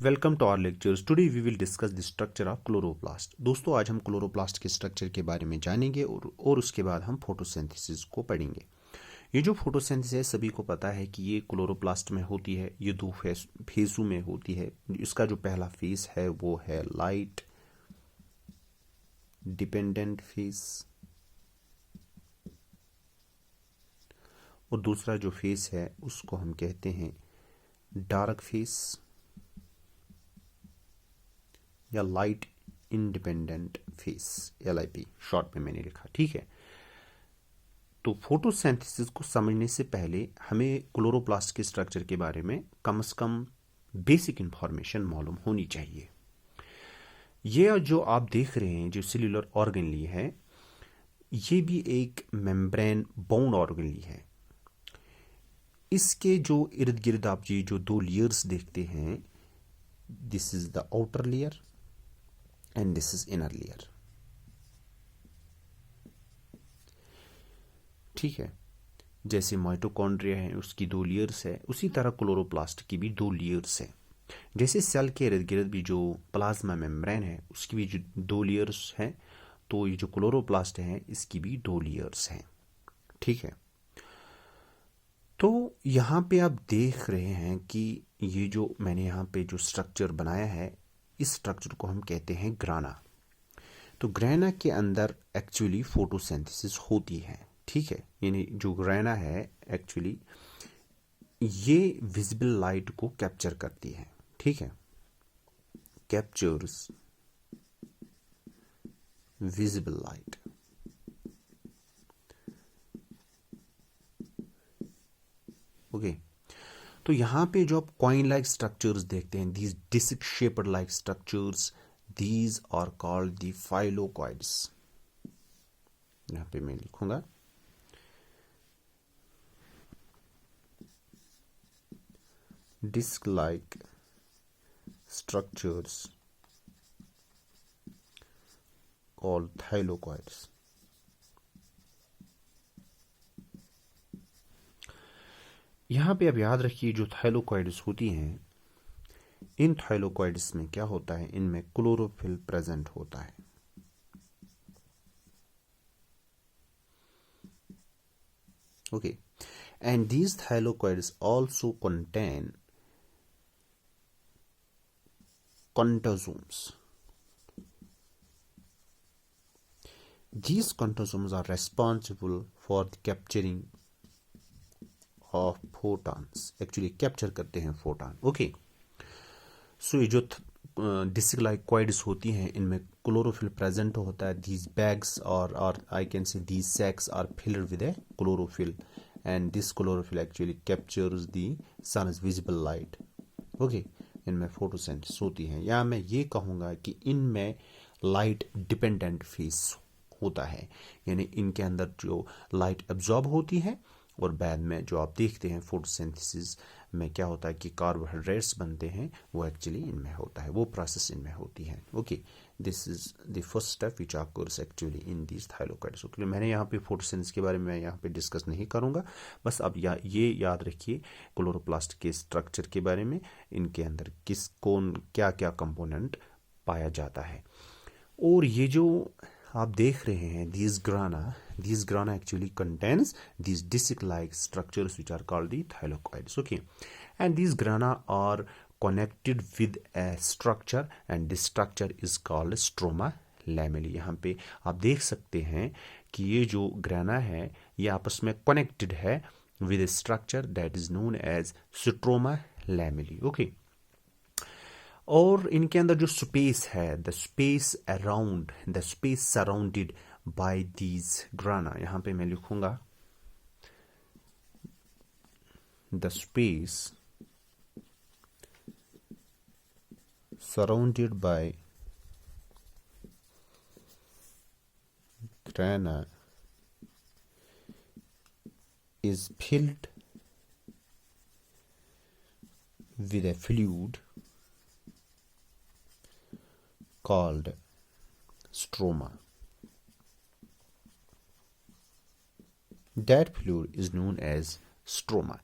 Welcome to our lectures. Today we will discuss the structure of chloroplast. दोस्तों, आज हम chloroplast के structure के बारे में जानेंगे और उसके बाद हम फोटोसिंथेसिस को पढ़ेंगे। ये जो फोटोसिंथेसिस है सभी को पता है कि ये क्लोरोप्लास्ट में होती है। ये दो फेसों में होती है। इसका जो पहला फेस है वो है लाइट डिपेंडेंट फेस और दूसरा जो फेस है उसको हम कहते हैं डार्क फेस या light independent face, LIP short में मैंने लिखा। ठीक है, तो फोटोसिंथेसिस को समझने से पहले हमें क्लोरोप्लास्ट के स्ट्रक्चर के बारे में कम से कम बेसिक इंफॉर्मेशन मालूम होनी चाहिए। ये जो आप देख रहे हैं जो सेल्यूलर ऑर्गेनली है, ये भी एक मेम्ब्रेन बाउंड ऑर्गेनली है। इसके जो इर्द गिर्द आप ये जो दो लेयर्स देखते हैं, this is the outer layer and this is inner layer। ठीक है, जैसे माइटोकॉन्ड्रिया है उसकी दो लेयर्स है, उसी तरह क्लोरोप्लास्ट की भी दो लेयर्स है। जैसे सेल के इर्द गिर्द भी जो प्लाज्मा मेम्ब्रेन है उसकी भी जो दो लेयर्स हैं, तो ये जो क्लोरोप्लास्ट है इसकी भी दो लेयर्स हैं। ठीक है, तो यहाँ पे आप देख रहे हैं कि ये जो मैंने यहाँ पे जो स्ट्रक्चर बनाया है, इस स्ट्रक्चर को हम कहते हैं ग्राना। तो ग्राना के अंदर एक्चुअली फोटोसिंथेसिस होती है। ठीक है, यानी जो ग्राना है एक्चुअली ये विजिबल लाइट को कैप्चर करती है। ठीक है, कैप्चर्स विजिबल लाइट। ओके, तो यहाँ पे जो आप कॉइन लाइक स्ट्रक्चर्स देखते हैं, these disc shaped like structures, these are called the thylakoids. यहाँ पे मैं लिखूंगा disc like structures called thylakoids. यहाँ पे अब याद रखिए जो थाइलोकॉइड्स होती हैं, इन थाइलोकॉइड्स में क्या होता है, इनमें क्लोरोफिल प्रेजेंट होता है। Okay, and these thylakoids also contain contosomes. These contosomes are responsible for the capturing of photons. Actually capture करते हैं फोटॉन। ओके, सो ये जो डिस्क लाइक कॉइड्स होती हैं इनमें क्लोरोफिल प्रेजेंट होता है। दीज बैग्स और I can say these sacs are filled with a chlorophyll and this chlorophyll actually captures the सन's विजिबल लाइट। ओके, इनमें फोटोसिंथेसिस होती है। या मैं ये कहूँगा कि इनमें लाइट डिपेंडेंट फेस होता है, यानी इनके अंदर जो लाइट एब्जॉर्ब होती है और बाद में जो आप देखते हैं फोटोसिंथेसिस में क्या होता है कि कार्बोहाइड्रेट्स बनते हैं, वो एक्चुअली इनमें होता है, वो प्रोसेस इनमें होती है। Okay, this is the first step which occurs actually in these thylakoids. Okay, मैंने यहाँ पे फोटोसिंथेसिस के बारे में यहाँ पे डिस्कस नहीं करूँगा, बस अब ये याद रखिए क्लोरोप्लास्ट के स्ट्रक्चर के बारे में, इनके अंदर कौन क्या क्या कंपोनेंट पाया जाता है। और ये जो आप देख रहे हैं these grana actually contains these disc-like structures which are called the thylakoids. Okay, and these grana are connected with a structure and this structure is called stroma lamellae। यहाँ पे आप देख सकते हैं कि ये जो ग्राना है ये आपस में कनेक्टेड है with a structure that is known as stroma lamellae। Okay, और इनके अंदर जो स्पेस है, the space surrounded by these ग्राना, यहाँ पे मैं लिखूंगा the space surrounded by ग्राना is filled with A fluid called stroma. That fluid is known as stroma.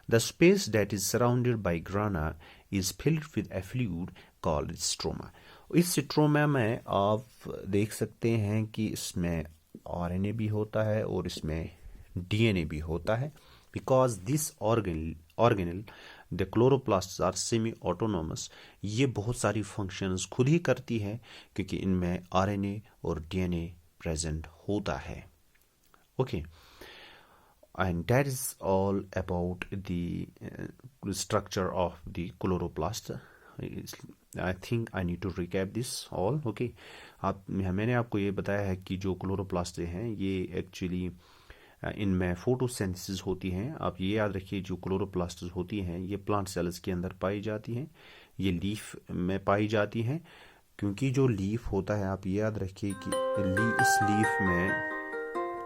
The space that is surrounded by grana is filled with a fluid called stroma. इस stroma में आप देख सकते हैं कि इसमें RNA भी होता है और इसमें DNA भी होता है. Because this organelle the chloroplast are semi autonomous, ये बहुत सारी फंक्शंस खुद ही करती है क्योंकि इनमें RNA और DNA प्रेजेंट होता है. Okay, and that is all about the structure of the chloroplast. I think I need to recap this all. Okay, मैंने आपको ये बताया है कि जो क्लोरोप्लास्ट हैं ये एक्चुअली इनमें फोटोसिंथेसिस होती हैं. आप ये याद रखिए, जो क्लोरोप्लास्ट होती हैं ये प्लांट सेल्स के अंदर पाई जाती हैं, ये लीफ में पाई जाती हैं. क्योंकि जो लीफ होता है, आप ये याद रखिए कि इस लीफ में